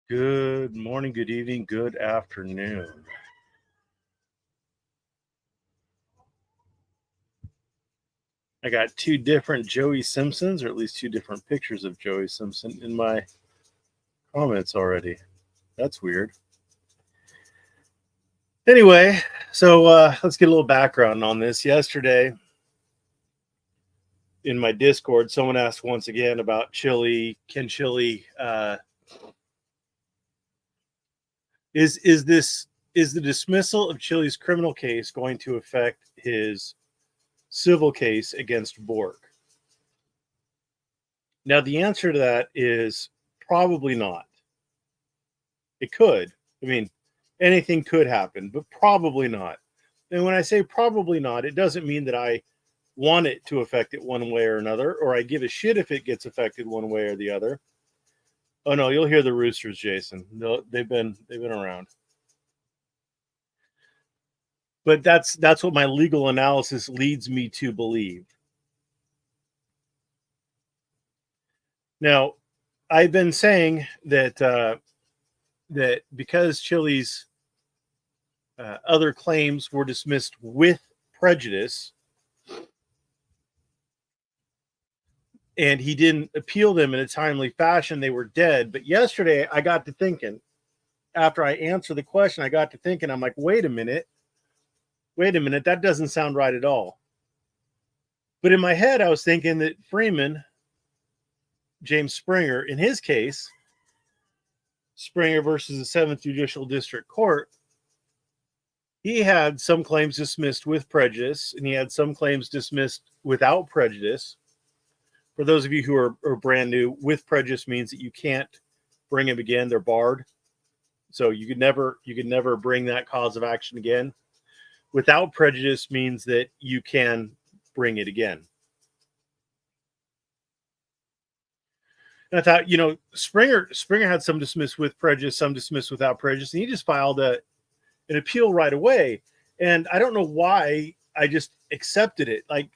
Good morning, good evening, good afternoon. I got two different Joey Simpsons, or at least two different pictures of Joey Simpson in my comments already. That's weird. Anyway, so let's get a little background on this. Yesterday in my Discord, someone asked once again about Chille. Can Chille is the dismissal of Chille's criminal case going to affect his civil case against Bork? Now, the answer to that is probably not. It could. I mean, anything could happen, but probably not. And when I say probably not, it doesn't mean that I want it to affect it one way or another, or I give a shit if it gets affected one way or the other. Oh no, you'll hear the roosters, Jason. They've been around. But that's what my legal analysis leads me to believe. Now, I've been saying that that because Chille's other claims were dismissed with prejudice, and he didn't appeal them in a timely fashion, they were dead. But yesterday, I got to thinking, after I answered the question, I got to thinking, I'm like, wait a minute, that doesn't sound right at all. But in my head, I was thinking that Freeman, James Springer, in his case, Springer versus the 7th Judicial District Court, he had some claims dismissed with prejudice, and he had some claims dismissed without prejudice. For those of you who are brand new, with prejudice means that you can't bring them again; they're barred. So you could never bring that cause of action again. Without prejudice means that you can bring it again. And I thought, Springer had some dismissed with prejudice, some dismissed without prejudice, and he just filed an appeal right away. And I don't know why I just accepted it. Like,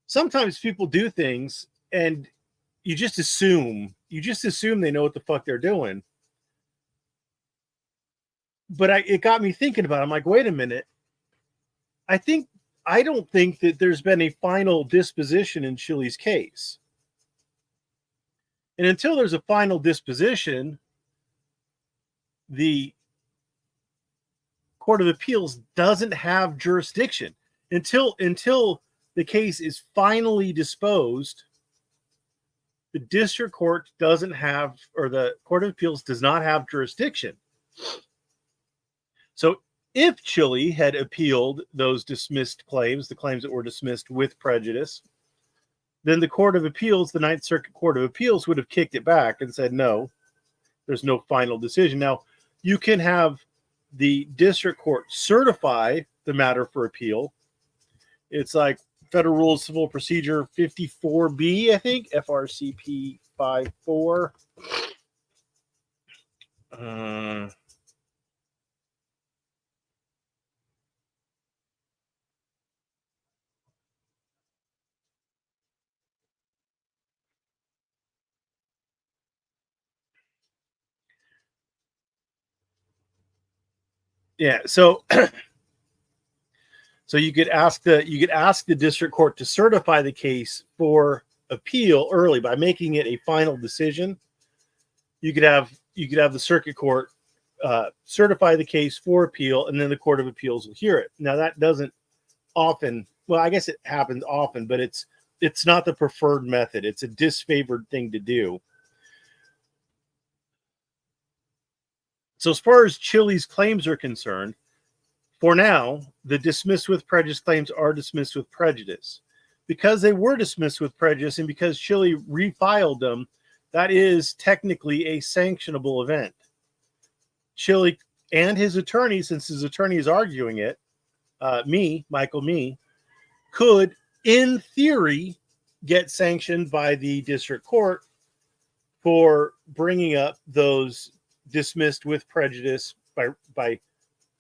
sometimes people do things and you just assume they know what the fuck they're doing. But it got me thinking about it. I'm like, wait a minute. I don't think that there's been a final disposition in Chille's case. And until there's a final disposition, the Court of Appeals doesn't have jurisdiction. Until the case is finally disposed, the district court doesn't have, or the Court of Appeals does not have jurisdiction. So if Chille had appealed those dismissed claims, the claims that were dismissed with prejudice, then the Court of Appeals, the Ninth Circuit Court of Appeals, would have kicked it back and said, no, there's no final decision. Now, you can have the district court certify the matter for appeal. It's like Federal Rules of Civil Procedure 54B, I think, FRCP 54. Yeah, so so you could ask the district court to certify the case for appeal early by making it a final decision. You could have the circuit court certify the case for appeal, and then the Court of Appeals will hear it. Now that doesn't often, well, I guess it happens often, but it's not the preferred method. It's a disfavored thing to do. So as far as Chille's claims are concerned, for now, the dismissed with prejudice claims are dismissed with prejudice. Because they were dismissed with prejudice and because Chille refiled them, that is technically a sanctionable event. Chille and his attorney, since his attorney is arguing it, Michael, could, in theory, get sanctioned by the district court for bringing up those dismissed with prejudice by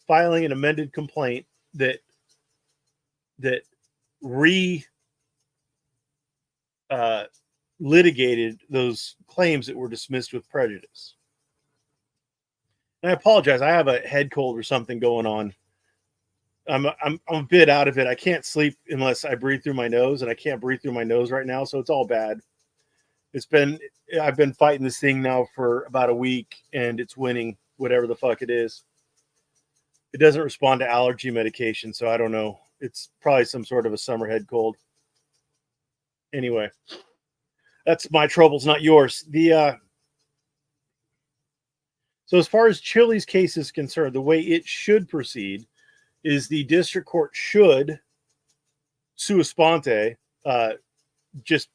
filing an amended complaint that litigated those claims that were dismissed with prejudice. And I apologize. I have a head cold or something going on. I'm a bit out of it. I can't sleep unless I breathe through my nose, and I can't breathe through my nose right now, so it's all bad. I've been fighting this thing now for about a week, and it's winning, whatever the fuck it is. It doesn't respond to allergy medication, so I don't know. It's probably some sort of a summer head cold. Anyway, that's my troubles, not yours. So as far as Chille's case is concerned, the way it should proceed is the district court should sua sponte, just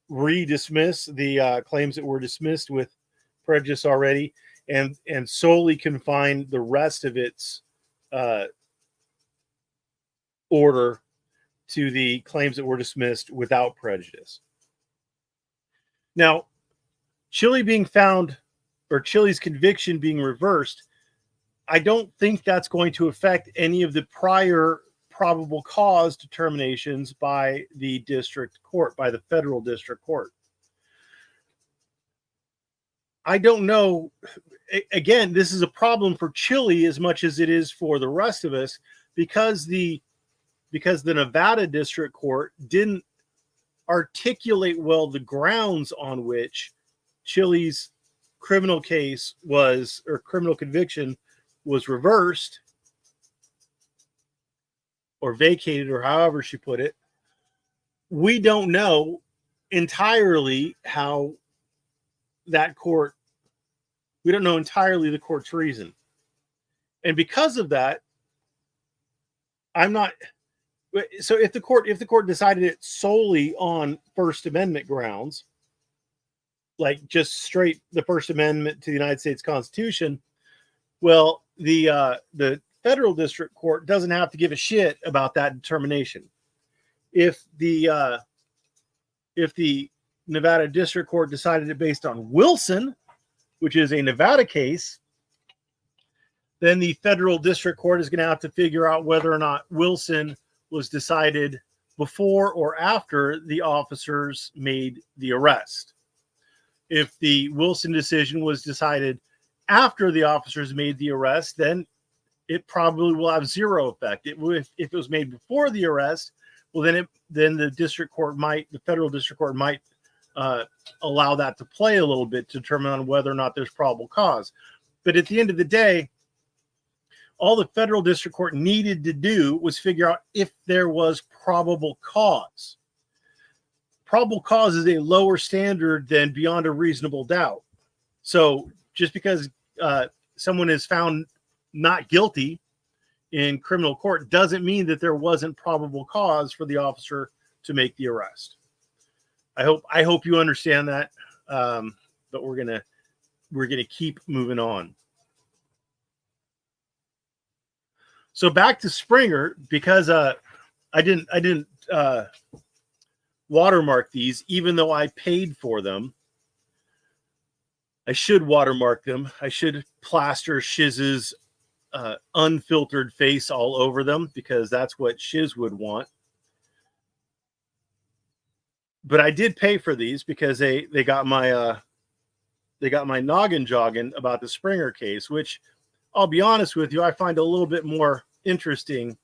redismiss the claims that were dismissed with prejudice already, and solely confine the rest of its order to the claims that were dismissed without prejudice. Now, Chille being found, or Chille's conviction being reversed, I don't think that's going to affect any of the prior probable cause determinations by the district court, by the federal district court. I don't know. Again, this is a problem for Chille as much as it is for the rest of us, because the Nevada district court didn't articulate well the grounds on which Chille's criminal case was, or criminal conviction was reversed or vacated, or however she put it. We don't know entirely how that court, we don't know entirely the court's reason. And because of that, so if the court decided it solely on First Amendment grounds, like just straight the First Amendment to the United States Constitution, well, the federal district court doesn't have to give a shit about that determination. If the Nevada district court decided it based on Wilson, which is a Nevada case, then the federal district court is going to have to figure out whether or not Wilson was decided before or after the officers made the arrest. If the Wilson decision was decided after the officers made the arrest, then it probably will have zero effect. If it was made before the arrest, well, then the federal district court might allow that to play a little bit to determine on whether or not there's probable cause. But at the end of the day, all the federal district court needed to do was figure out if there was probable cause. Probable cause is a lower standard than beyond a reasonable doubt. So just because someone is found not guilty in criminal court doesn't mean that there wasn't probable cause for the officer to make the arrest. I hope you understand that. But we're gonna keep moving on. So back to Springer, because I didn't watermark these, even though I paid for them. I should watermark them. I should plaster Shiz's unfiltered face all over them, because that's what Shiz would want. But I did pay for these because they got my noggin jogging about the Springer case, which I'll be honest with you, I find a little bit more interesting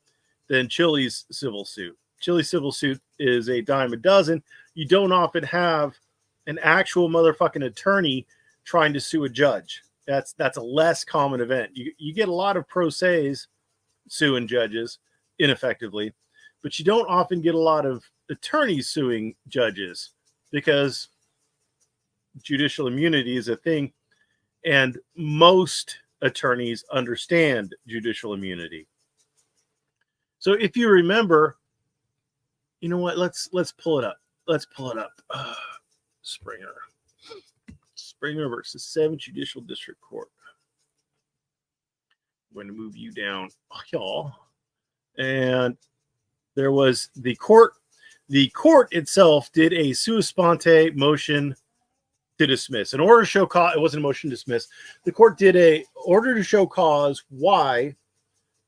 than Chille's civil suit. Chille's civil suit is a dime a dozen. You don't often have an actual motherfucking attorney trying to sue a judge. That's a less common event. You get a lot of pro se's suing judges ineffectively, but you don't often get a lot of attorneys suing judges, because judicial immunity is a thing, and most attorneys understand judicial immunity. So if you remember, you know what? Let's pull it up. Let's pull it up. Springer versus 7th Judicial District Court. I'm going to move you down, y'all. And there was the court. The court itself did a sua sponte motion to dismiss. An order to show cause. It wasn't a motion to dismiss. The court did a order to show cause why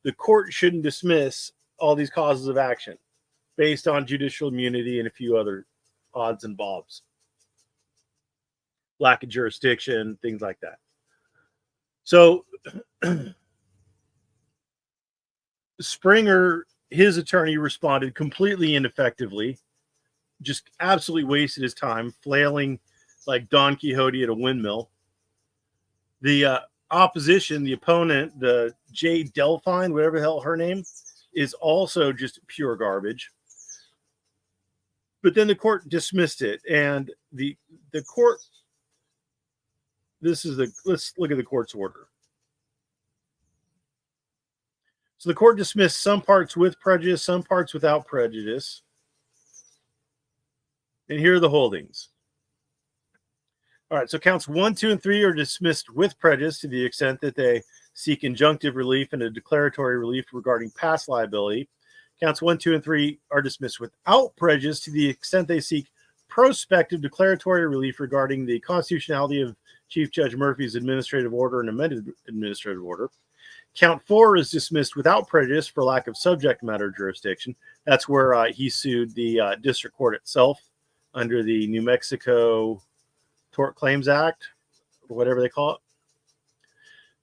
the court shouldn't dismiss all these causes of action. based on judicial immunity and a few other odds and bobs. Lack of jurisdiction, things like that. So Springer, his attorney, responded completely ineffectively, just absolutely wasted his time flailing like Don Quixote at a windmill. The opposition, the opponent, the J. Delphine, whatever the hell her name, is also just pure garbage. But then the court dismissed it, and the court, let's look at the court's order. So the court dismissed some parts with prejudice, some parts without prejudice. And here are the holdings. All right, so counts 1, 2, and 3 are dismissed with prejudice to the extent that they seek injunctive relief and a declaratory relief regarding past liability. Counts 1, 2, and 3 are dismissed without prejudice to the extent they seek prospective declaratory relief regarding the constitutionality of Chief Judge Murphy's administrative order and amended administrative order. Count 4 is dismissed without prejudice for lack of subject matter jurisdiction. That's where he sued the district court itself under the New Mexico Tort Claims Act, or whatever they call it.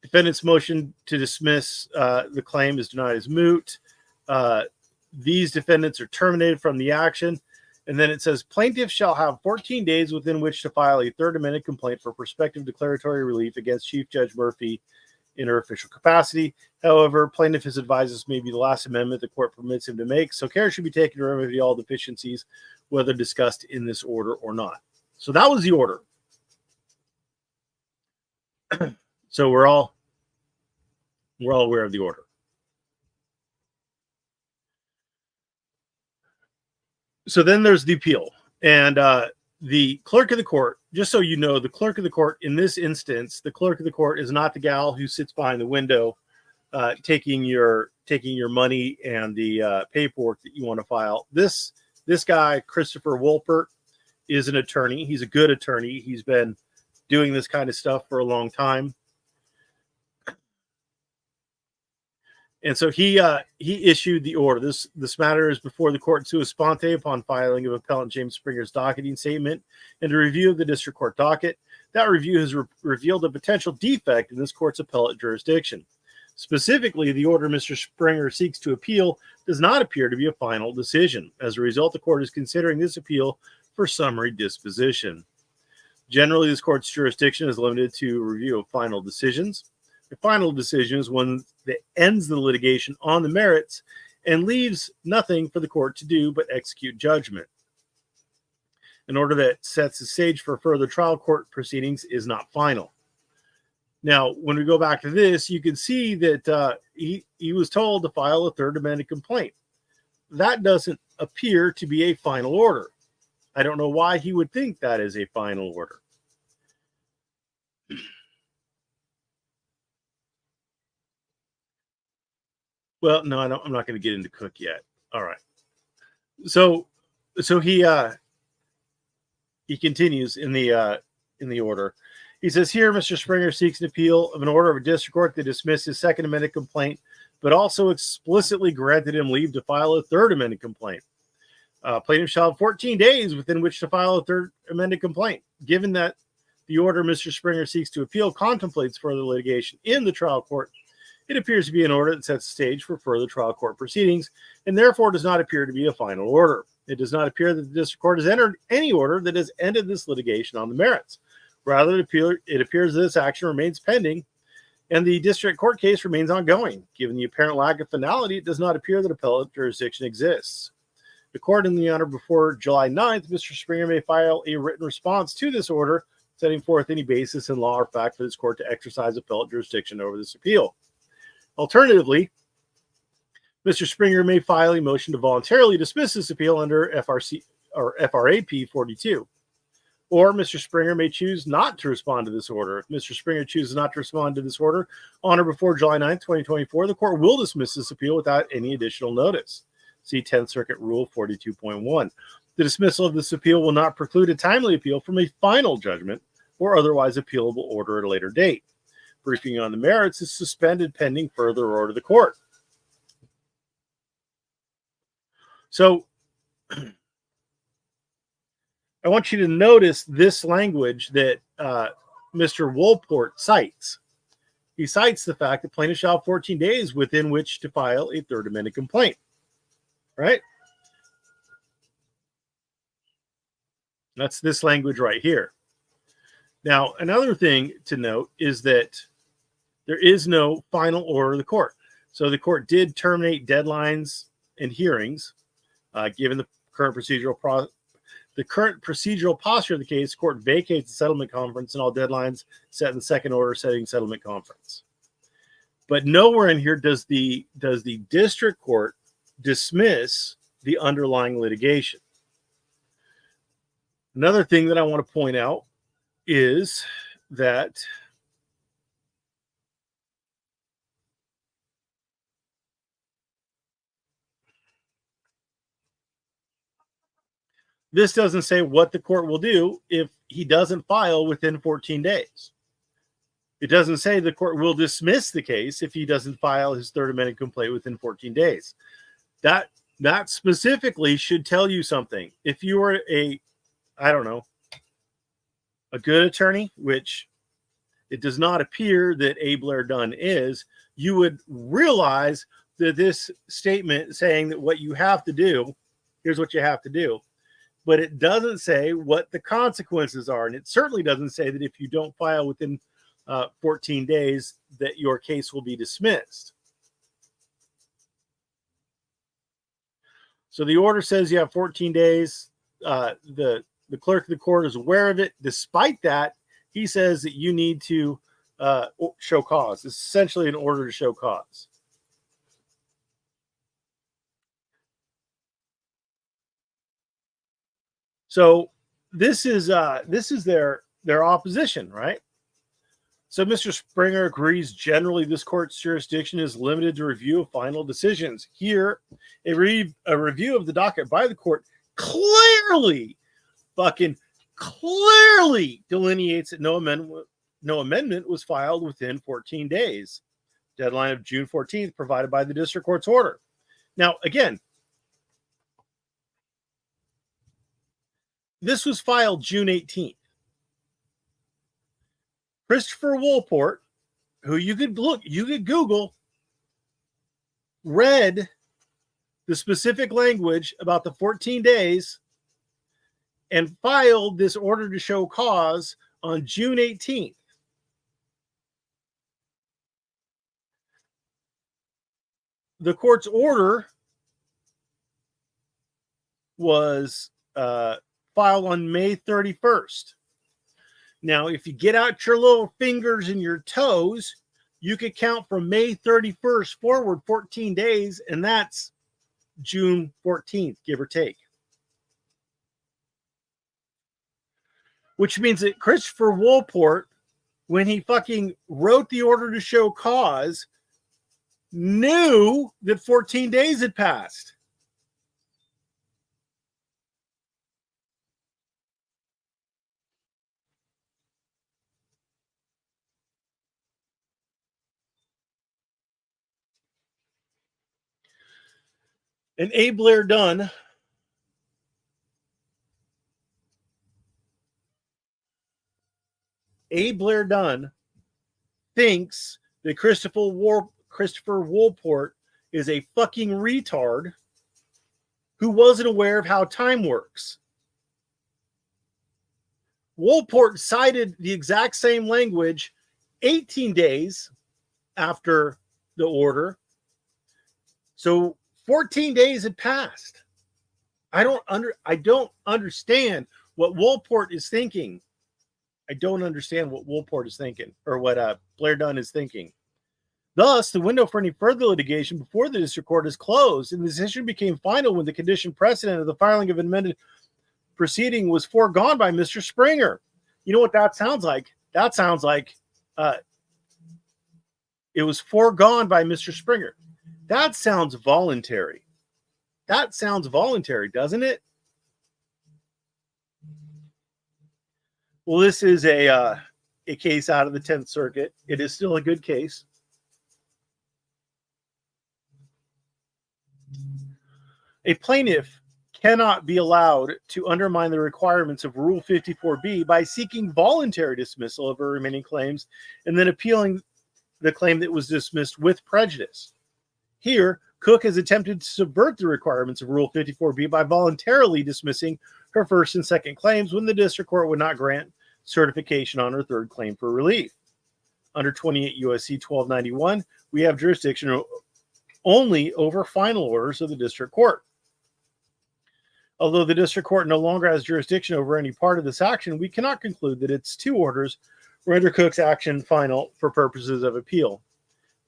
Defendant's motion to dismiss the claim is denied as moot. These defendants are terminated from the action. And then it says plaintiffs shall have 14 days within which to file a third amended complaint for prospective declaratory relief against Chief Judge Murphy in her official capacity. However, plaintiff has advised this may be the last amendment the court permits him to make, so care should be taken to remedy all deficiencies, whether discussed in this order or not. So that was the order. So we're all aware of the order. So then there's the appeal, and the clerk of the court, just so you know, the clerk of the court in this instance, the clerk of the court is not the gal who sits behind the window taking your money and the paperwork that you want to file. This guy, Christopher Wolpert, is an attorney. He's a good attorney. He's been doing this kind of stuff for a long time. And so he issued the order. This matter is before the court sua sponte upon filing of Appellant James Springer's docketing statement and a review of the district court docket. That review has revealed a potential defect in this court's appellate jurisdiction. Specifically, the order Mr. Springer seeks to appeal does not appear to be a final decision. As a result, the court is considering this appeal for summary disposition. Generally, this court's jurisdiction is limited to review of final decisions. The final decision is one that ends the litigation on the merits and leaves nothing for the court to do but execute judgment. An order that sets the stage for further trial court proceedings is not final. Now, when we go back to this, you can see that he was told to file a third amended complaint. That doesn't appear to be a final order. I don't know why he would think that is a final order. Well, no, I'm not going to get into Cook yet. All right. So he continues in the order. He says here, Mr. Springer seeks an appeal of an order of a district court that dismissed his second amended complaint, but also explicitly granted him leave to file a third amended complaint. Plaintiff shall have 14 days within which to file a third amended complaint. Given that the order Mr. Springer seeks to appeal contemplates further litigation in the trial court, it appears to be an order that sets the stage for further trial court proceedings and therefore does not appear to be a final order. It does not appear that the district court has entered any order that has ended this litigation on the merits. Rather, it appears that this action remains pending and the district court case remains ongoing. Given the apparent lack of finality, it does not appear that appellate jurisdiction exists. The court in the honor before July 9th, Mr. Springer may file a written response to this order, setting forth any basis in law or fact for this court to exercise appellate jurisdiction over this appeal. Alternatively, Mr. Springer may file a motion to voluntarily dismiss this appeal under FRAP 42. Or Mr. Springer may choose not to respond to this order. If Mr. Springer chooses not to respond to this order on or before July 9th, 2024, the court will dismiss this appeal without any additional notice. See 10th Circuit Rule 42.1. The dismissal of this appeal will not preclude a timely appeal from a final judgment or otherwise appealable order at a later date. Briefing on the merits is suspended pending further order of the court. So I want you to notice this language that Mr. Wolport cites. He cites the fact that plaintiff shall have 14 days within which to file a third amended complaint. Right? That's this language right here. Now, another thing to note is that there is no final order of the court. So the court did terminate deadlines and hearings, given the current procedural posture of the case. The court vacates the settlement conference and all deadlines set in the second order setting settlement conference. But nowhere in here does the district court dismiss the underlying litigation. Another thing that I want to point out is that this doesn't say what the court will do if he doesn't file within 14 days. It doesn't say the court will dismiss the case if he doesn't file his third amended complaint within 14 days. That specifically should tell you something. If you were a good attorney, which it does not appear that A. Blair Dunn is, you would realize that this statement saying that what you have to do, here's what you have to do, but it doesn't say what the consequences are. And it certainly doesn't say that if you don't file within 14 days that your case will be dismissed. So the order says you have 14 days. The clerk of the court is aware of it. Despite that, he says that you need to show cause. It's essentially an order to show cause. So this is their opposition, right? So Mr. Springer agrees generally this court's jurisdiction is limited to review of final decisions. Here, a review of the docket by the court clearly delineates that no amendment was filed within 14 days. Deadline of June 14th provided by the district court's order. Now, again, this was filed June 18th. Christopher Wolport, who you could Google, read the specific language about the 14 days and filed this order to show cause on June 18th. The court's order was filed on May 31st. Now, if you get out your little fingers and your toes, you could count from May 31st forward 14 days, and that's June 14th, give or take. Which means that Christopher Wolport, when he fucking wrote the order to show cause, knew that 14 days had passed. And A. Blair Dunn thinks that Christopher Wolport is a fucking retard who wasn't aware of how time works. Wolport cited the exact same language 18 days after the order. So 14 days had passed. I don't understand what Wolport is thinking. I don't understand what Wolport is thinking, or what Blair Dunn is thinking. Thus, the window for any further litigation before the district court is closed, and the decision became final when the condition precedent of the filing of an amended proceeding was foregone by Mr. Springer. You know what that sounds like? That sounds like it was foregone by Mr. Springer. That sounds voluntary. That sounds voluntary, doesn't it? Well, this is a case out of the 10th Circuit. It is still a good case. A plaintiff cannot be allowed to undermine the requirements of Rule 54B by seeking voluntary dismissal of her remaining claims and then appealing the claim that was dismissed with prejudice. Here, Cook has attempted to subvert the requirements of Rule 54B by voluntarily dismissing her first and second claims when the district court would not grant certification on her third claim for relief. Under 28 U.S.C. 1291, we have jurisdiction only over final orders of the district court. Although the district court no longer has jurisdiction over any part of this action, we cannot conclude that its two orders render Cook's action final for purposes of appeal.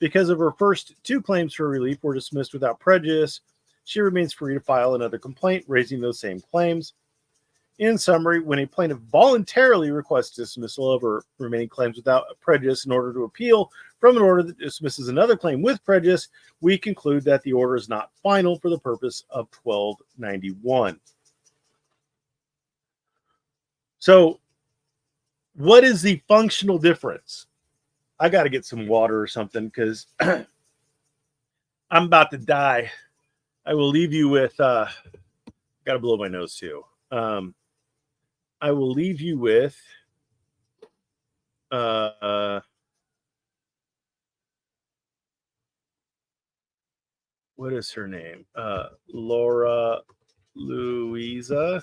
Because of her first two claims for relief were dismissed without prejudice, she remains free to file another complaint raising those same claims. In summary, when a plaintiff voluntarily requests dismissal of her remaining claims without prejudice in order to appeal from an order that dismisses another claim with prejudice, we conclude that the order is not final for the purpose of 1291. So, what is the functional difference? I got to get some water or something because I'm about to die. I will leave you with, got to blow my nose too. I will leave you with what is her name? Laura Louisa.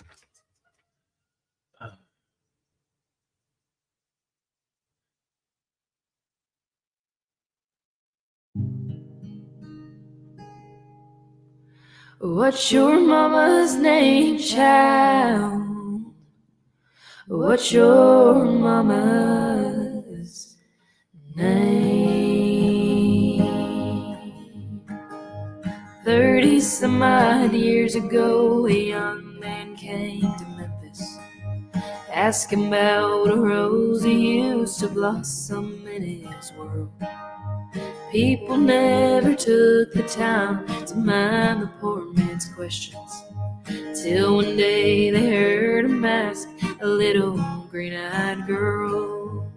What's your mama's name, child? What's your mama's name? 30-some odd years ago, a young man came to Memphis, asking about a rose that used to blossom in his world. People never took the time to mind the poor man's questions, till one day they heard him ask a little green-eyed girl,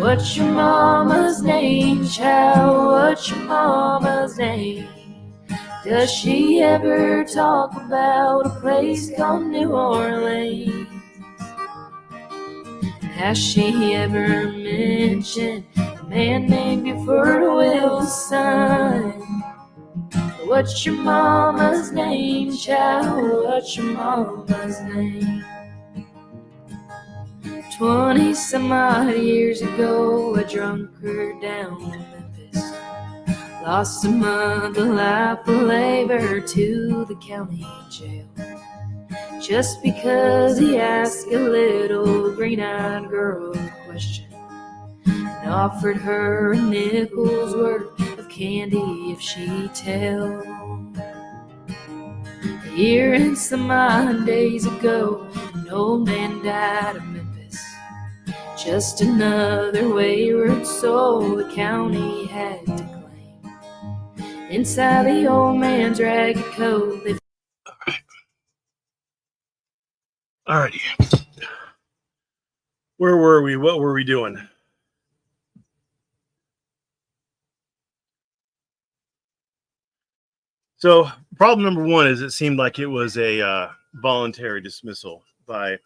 what's your mama's name, child? What's your mama's name? Does she ever talk about a place called New Orleans? Has she ever mentioned a man named Buford Wilson? What's your mama's name, child? What's your mama's name? 20-some odd years ago, a drunkard down in Memphis lost a month of life of labor to the county jail, just because he asked a little green-eyed girl a question and offered her a nickel's worth of candy if she'd tell. A year and some odd days ago, an old man died of Memphis, just another wayward soul the county had to claim. Inside the old man's ragged coat, they... Alrighty. Where were we? What were we doing? So problem number one is it seemed like it was a voluntary dismissal by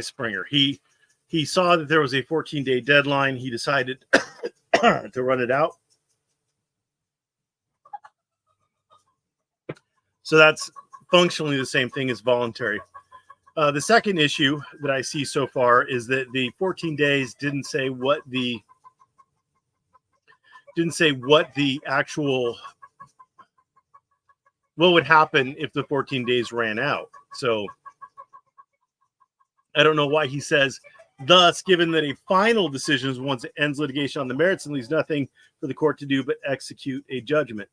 Springer. He saw that there was a 14-day deadline. He decided to run it out. So that's functionally the same thing as voluntary. The second issue that I see so far is that the 14 days didn't say what the actual, what would happen if the 14 days ran out. So I don't know why he says, thus, given that a final decision is once it ends litigation on the merits and leaves nothing for the court to do but execute a judgment.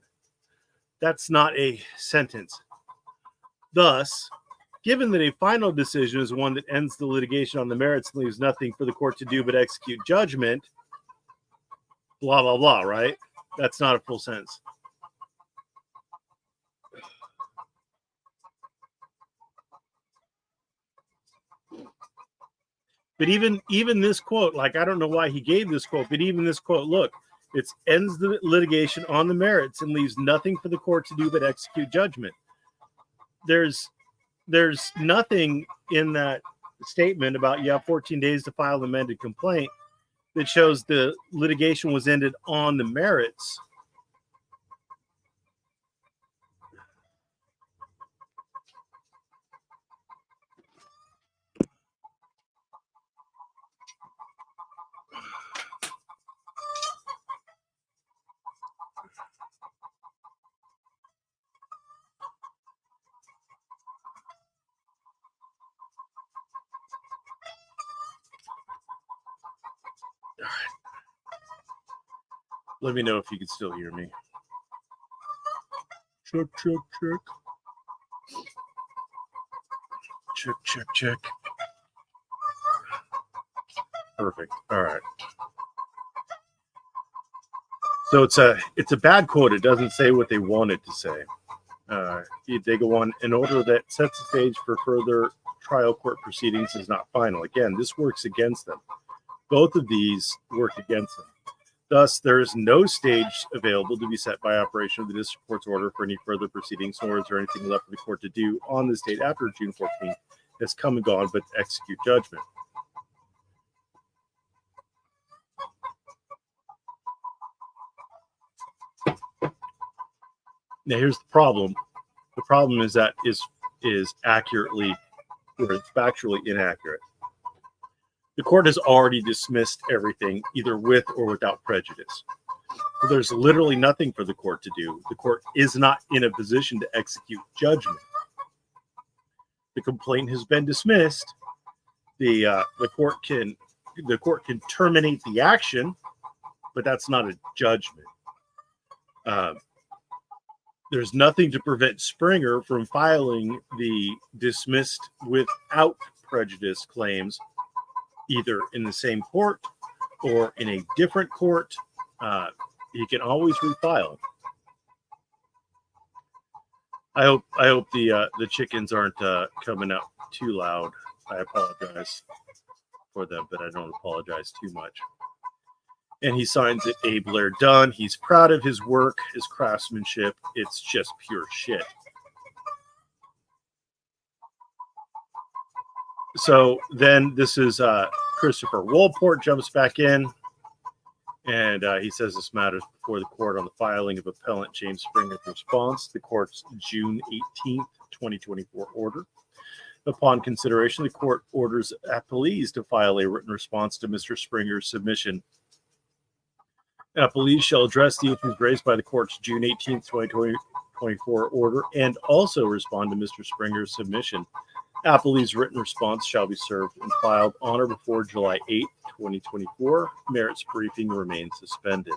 That's not a sentence. Thus, given that a final decision is one that ends the litigation on the merits and leaves nothing for the court to do but execute judgment, blah, blah, blah, right? That's not a full sentence. But even this quote, like, I don't know why he gave this quote, but even this quote, look, It ends the litigation on the merits and leaves nothing for the court to do but execute judgment. There's nothing in that statement about you have 14 days to file an amended complaint that shows the litigation was ended on the merits. Let me know if you can still hear me. Check, check, check. Check, check, check. Perfect. All right. So it's a bad quote. It doesn't say what they wanted to say. They go on, an order that sets the stage for further trial court proceedings is not final. Again, this works against them. Both of these work against them. Thus, there is no stage available to be set by operation of the district court's order for any further proceedings, nor is there anything left for the court to do on this date after June 14th has come and gone but execute judgment. Now, here's the problem. The problem is that is accurately, or it's factually inaccurate. The court has already dismissed everything, either with or without prejudice. So there's literally nothing for the court to do. The court is not in a position to execute judgment. The complaint has been dismissed. The court can terminate the action, but that's not a judgment. There's nothing to prevent Springer from filing the dismissed without prejudice claims, either in the same court or in a different court. He can always refile. I hope the chickens aren't coming out too loud. I apologize for them, but I don't apologize too much. And he signs it, A. Blair Dunn. He's proud of his work, his craftsmanship. It's just pure shit. So then this is Christopher Woolport jumps back in, and he says this matters before the court on the filing of appellant James Springer's response to the court's June 18th, 2024 order. Upon consideration, the court orders appellees to file a written response to Mr. Springer's submission. Appellees shall address the issues raised by the court's June 18th, 2024 order and also respond to Mr. Springer's submission. Appellee's written response shall be served and filed on or before July 8th, 2024. Merits briefing remains suspended.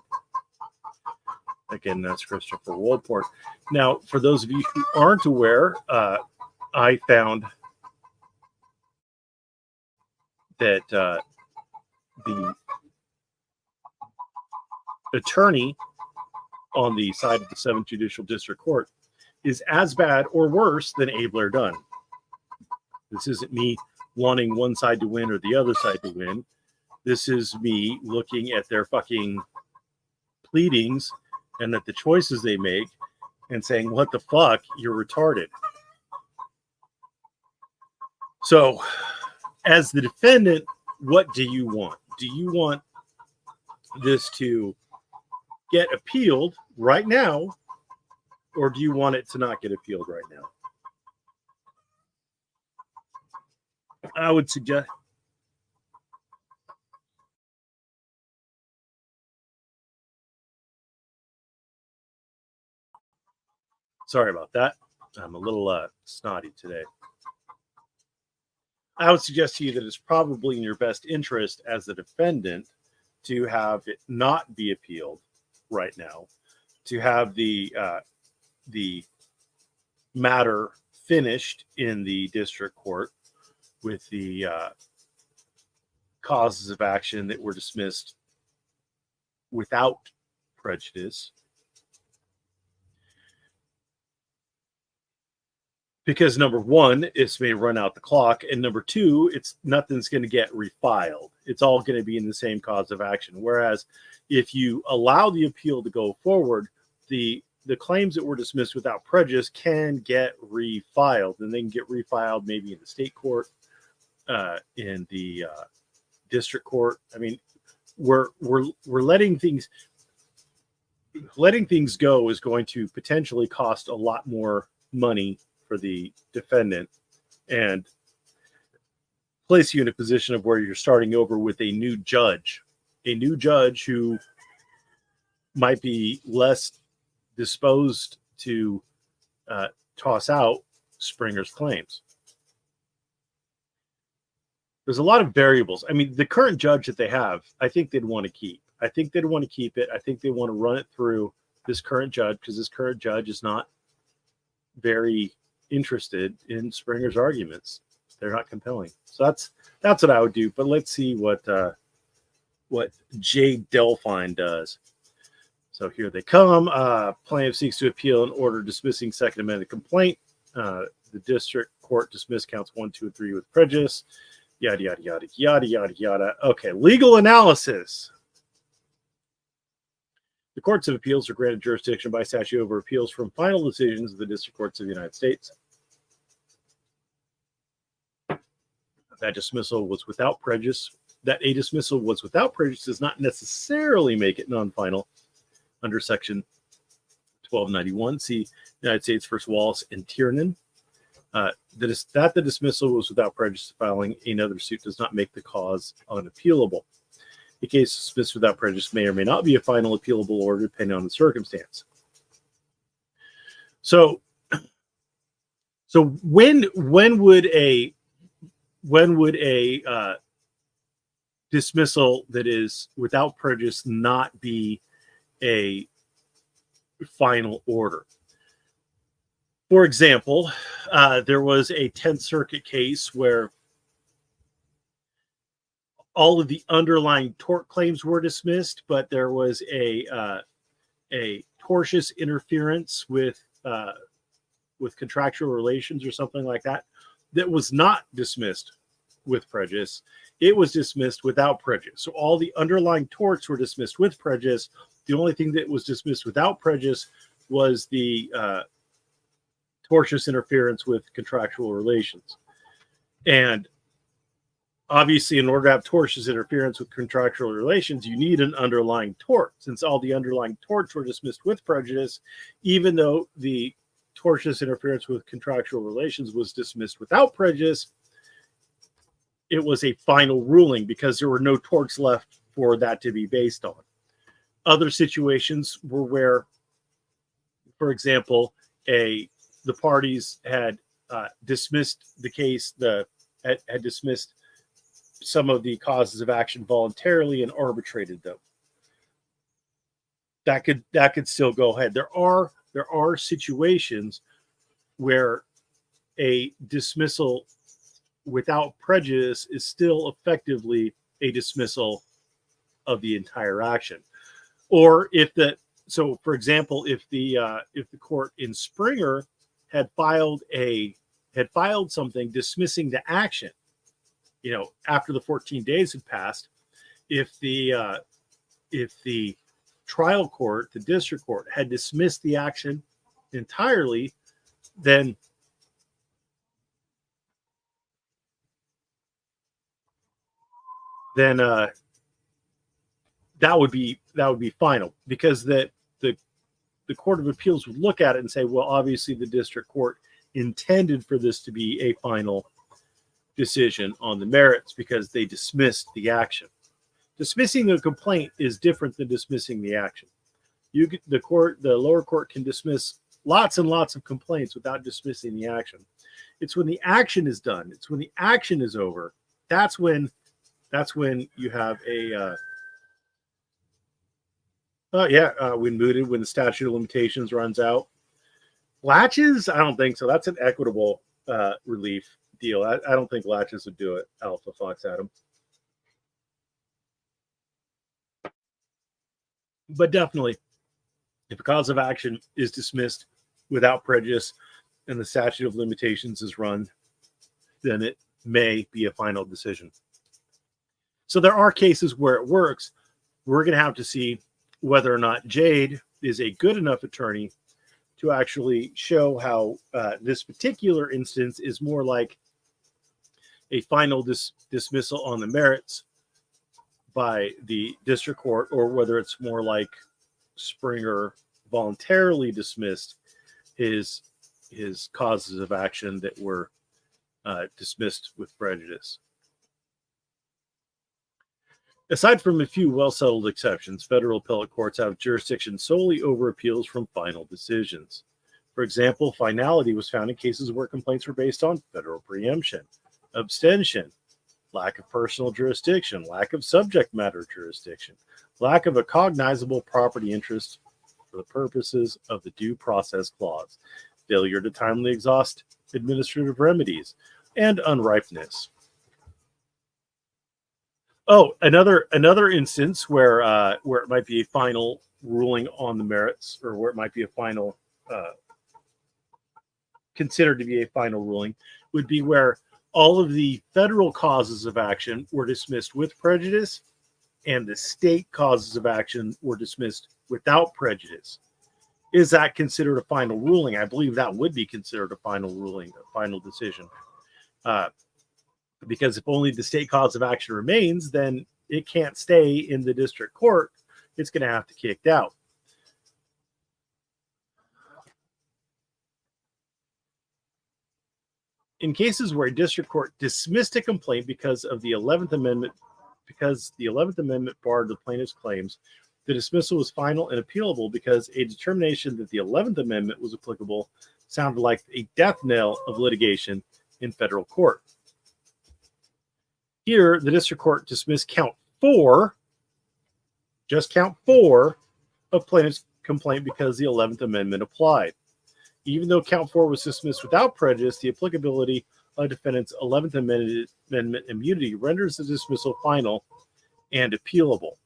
Again, that's Christopher Woolport. Now, for those of you who aren't aware, I found that the attorney on the side of the 7th Judicial District Court is as bad or worse than A. Blair Dunn. This isn't me wanting one side to win or the other side to win. This is me looking at their fucking pleadings and at the choices they make and saying, what the fuck, you're retarded. So, as the defendant, what do you want? Do you want this to get appealed right now, or do you want it to not get appealed right now? I would suggest sorry about that. I'm a little snotty today. I would suggest to you that it's probably in your best interest as a defendant to have it not be appealed right now, to have the matter finished in the district court with the causes of action that were dismissed without prejudice, because number one, it's may run out the clock, and number two, it's nothing's going to get refiled. It's all going to be in the same cause of action. Whereas if you allow the appeal to go forward, the claims that were dismissed without prejudice can get refiled, and they can get refiled maybe in the state court, in the district court. I mean, we're letting things go is going to potentially cost a lot more money for the defendant and place you in a position of where you're starting over with a new judge who might be less disposed to toss out Springer's claims. There's a lot of variables. I mean, the current judge that they have, I think they'd want to keep. I think they'd want to keep it. I think they want to run it through this current judge, because this current judge is not very interested in Springer's arguments. They're not compelling. So that's what I would do. But let's see what Jay Delphine does. So here they come. Plaintiff seeks to appeal an order dismissing second amended complaint. The district court dismissed counts 1, 2, and 3 with prejudice. Yada, yada, yada, yada, yada, yada. Okay, legal analysis. The courts of appeals are granted jurisdiction by statute over appeals from final decisions of the district courts of the United States. That dismissal was without prejudice. That a dismissal was without prejudice does not necessarily make it non-final under Section 1291. See United States v. Wallace and Tiernan. That the dismissal was without prejudice, filing another suit does not make the cause unappealable. A case dismissed without prejudice may or may not be a final appealable order depending on the circumstance. So when would a dismissal that is without prejudice not be a final order? For example, there was a 10th Circuit case where all of the underlying tort claims were dismissed, but there was a tortious interference with contractual relations or something like that was not dismissed with prejudice. It was dismissed without prejudice. So all the underlying torts were dismissed with prejudice. The only thing that was dismissed without prejudice was the tortious interference with contractual relations. And obviously, in order to have tortious interference with contractual relations, you need an underlying tort. Since all the underlying torts were dismissed with prejudice, even though the tortious interference with contractual relations was dismissed without prejudice, it was a final ruling because there were no torts left for that to be based on. Other situations were where, for example, the parties had dismissed the case, had dismissed some of the causes of action voluntarily and arbitrated them. That could still go ahead. There are situations where a dismissal without prejudice is still effectively a dismissal of the entire action. Or for example, if the court in Springer had filed something dismissing the action, after the 14 days had passed, if the trial court, the district court, had dismissed the action entirely, then that would be final, because the Court of Appeals would look at it and say, well, obviously the district court intended for this to be a final decision on the merits because they dismissed the action. Dismissing the complaint is different than dismissing the action. The lower court can dismiss lots and lots of complaints without dismissing the action. It's when the action is done, it's when the action is over, that's when you have when mooted, when the statute of limitations runs out. Latches, I don't think so. That's an equitable relief deal. I don't think latches would do it. Alpha Fox Adam. But definitely, if a cause of action is dismissed without prejudice, and the statute of limitations is run, then it may be a final decision. So there are cases where it works. We're going to have to see whether or not Jade is a good enough attorney to actually show how this particular instance is more like a final dismissal on the merits by the district court, or whether it's more like Springer voluntarily dismissed his causes of action that were dismissed with prejudice. Aside from a few well-settled exceptions, federal appellate courts have jurisdiction solely over appeals from final decisions. For example, finality was found in cases where complaints were based on federal preemption, abstention, lack of personal jurisdiction, lack of subject matter jurisdiction, lack of a cognizable property interest for the purposes of the Due Process Clause, failure to timely exhaust administrative remedies, and unripeness. Oh, another instance where it might be a final ruling on the merits, or where it might be a final considered to be a final ruling, would be where all of the federal causes of action were dismissed with prejudice, and the state causes of action were dismissed without prejudice. Is that considered a final ruling? I believe that would be considered a final ruling, a final decision. Because if only the state cause of action remains, then it can't stay in the district court. It's going to have to be kicked out. In cases where a district court dismissed a complaint because of the 11th Amendment, because the 11th Amendment barred the plaintiff's claims, the dismissal was final and appealable because a determination that the 11th Amendment was applicable sounded like a death knell of litigation in federal court. Here, the district court dismissed count 4, just count 4, of plaintiff's complaint because the 11th Amendment applied. Even though count 4 was dismissed without prejudice, the applicability of defendant's 11th Amendment immunity renders the dismissal final and appealable.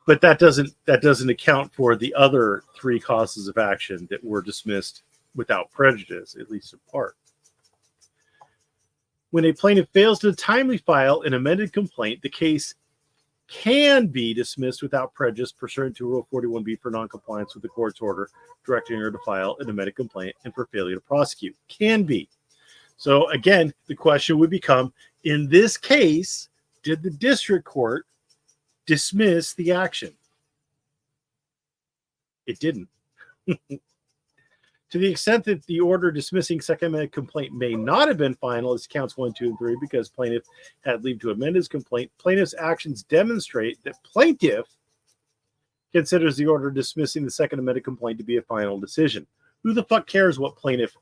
But that doesn't account for the other 3 causes of action that were dismissed without prejudice, at least in part. When a plaintiff fails to timely file an amended complaint, the case can be dismissed without prejudice pursuant to Rule 41B for noncompliance with the court's order directing her to file an amended complaint and for failure to prosecute. Can be. So again, the question would become, in this case, did the district court dismiss the action? It didn't. To the extent that the order dismissing second amended complaint may not have been final as counts 1, 2, and 3 because plaintiff had leave to amend his complaint, plaintiff's actions demonstrate that plaintiff considers the order dismissing the second amended complaint to be a final decision. Who the fuck cares what plaintiff?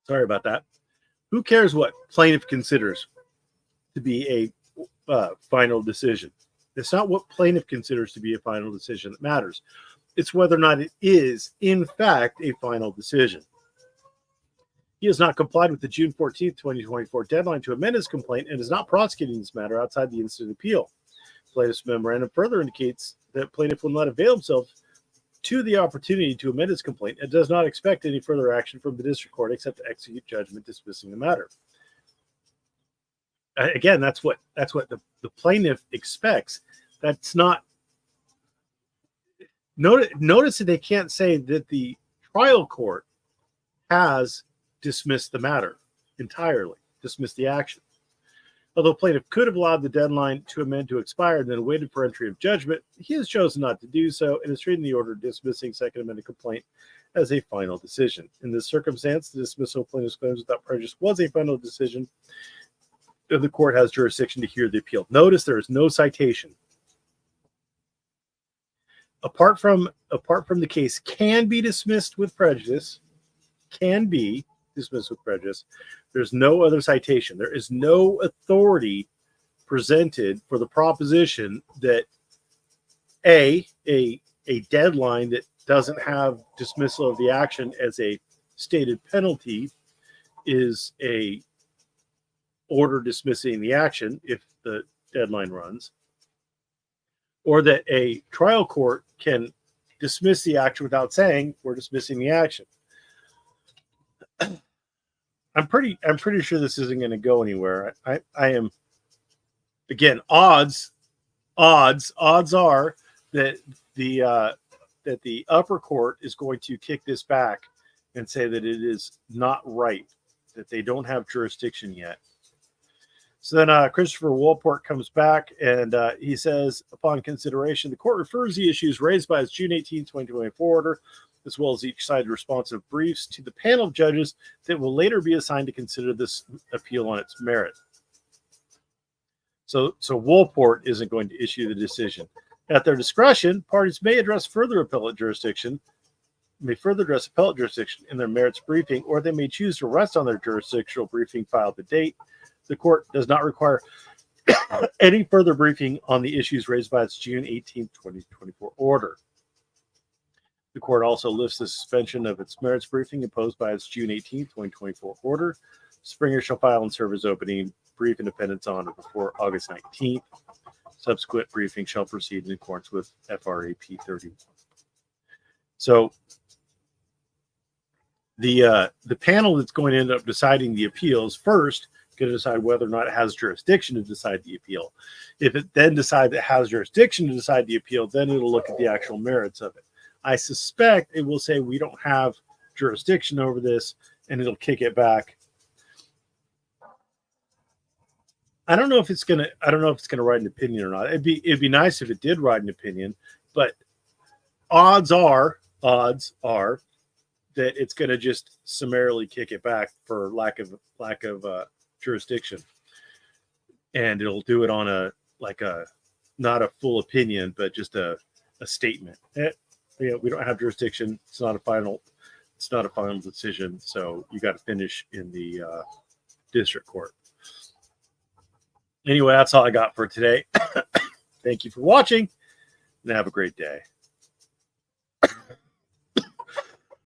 Sorry about that. Who cares what plaintiff considers to be a final decision? It's not what plaintiff considers to be a final decision that matters. It's whether or not it is, in fact, a final decision. He has not complied with the June 14th, 2024 deadline to amend his complaint and is not prosecuting this matter outside the instant appeal. Plaintiff's memorandum further indicates that plaintiff will not avail himself to the opportunity to amend his complaint and does not expect any further action from the district court except to execute judgment dismissing the matter. Again, that's what the plaintiff expects. That's not. Notice that they can't say that the trial court has dismissed the matter entirely, dismissed the action. Although plaintiff could have allowed the deadline to amend to expire and then waited for entry of judgment, he has chosen not to do so and is treating the order dismissing second amended complaint as a final decision. In this circumstance, the dismissal of plaintiff's claims without prejudice was a final decision, and the court has jurisdiction to hear the appeal. Notice there is no citation. Apart from the case can be dismissed with prejudice, can be dismissed with prejudice, there's no other citation. There is no authority presented for the proposition that a a deadline that doesn't have dismissal of the action as a stated penalty is a order dismissing the action if the deadline runs, or that a trial court can dismiss the action without saying we're dismissing the action. I'm pretty sure this isn't going to go anywhere. I am, again, odds are that the upper court is going to kick this back and say that it is not right, that they don't have jurisdiction yet. So then Christopher Wolport comes back and he says, upon consideration, the court refers the issues raised by its June 18, 2024 order, as well as each side's responsive briefs, to the panel of judges that will later be assigned to consider this appeal on its merit. So Wolport isn't going to issue the decision. At their discretion, parties may address appellate jurisdiction in their merits briefing, or they may choose to rest on their jurisdictional briefing filed to date. The court does not require any further briefing on the issues raised by its June 18, 2024 order. The court also lifts the suspension of its merits briefing imposed by its June 18, 2024 order. Springer shall file and serve as opening brief in attendance on or before August 19th. Subsequent briefing shall proceed in accordance with FRA P31. So the panel that's going to end up deciding the appeals first going to decide whether or not it has jurisdiction to decide the appeal. If it then decides it has jurisdiction to decide the appeal, then it'll look at the actual merits of it. I suspect it will say we don't have jurisdiction over this, and it'll kick it back. I don't know if it's gonna write an opinion or not. It'd be nice if it did write an opinion, but odds are that it's gonna just summarily kick it back for lack of jurisdiction, and it'll do it on not a full opinion, but just a statement. We don't have jurisdiction. It's not a final decision. So you got to finish in the district court. Anyway, that's all I got for today. Thank you for watching, and have a great day.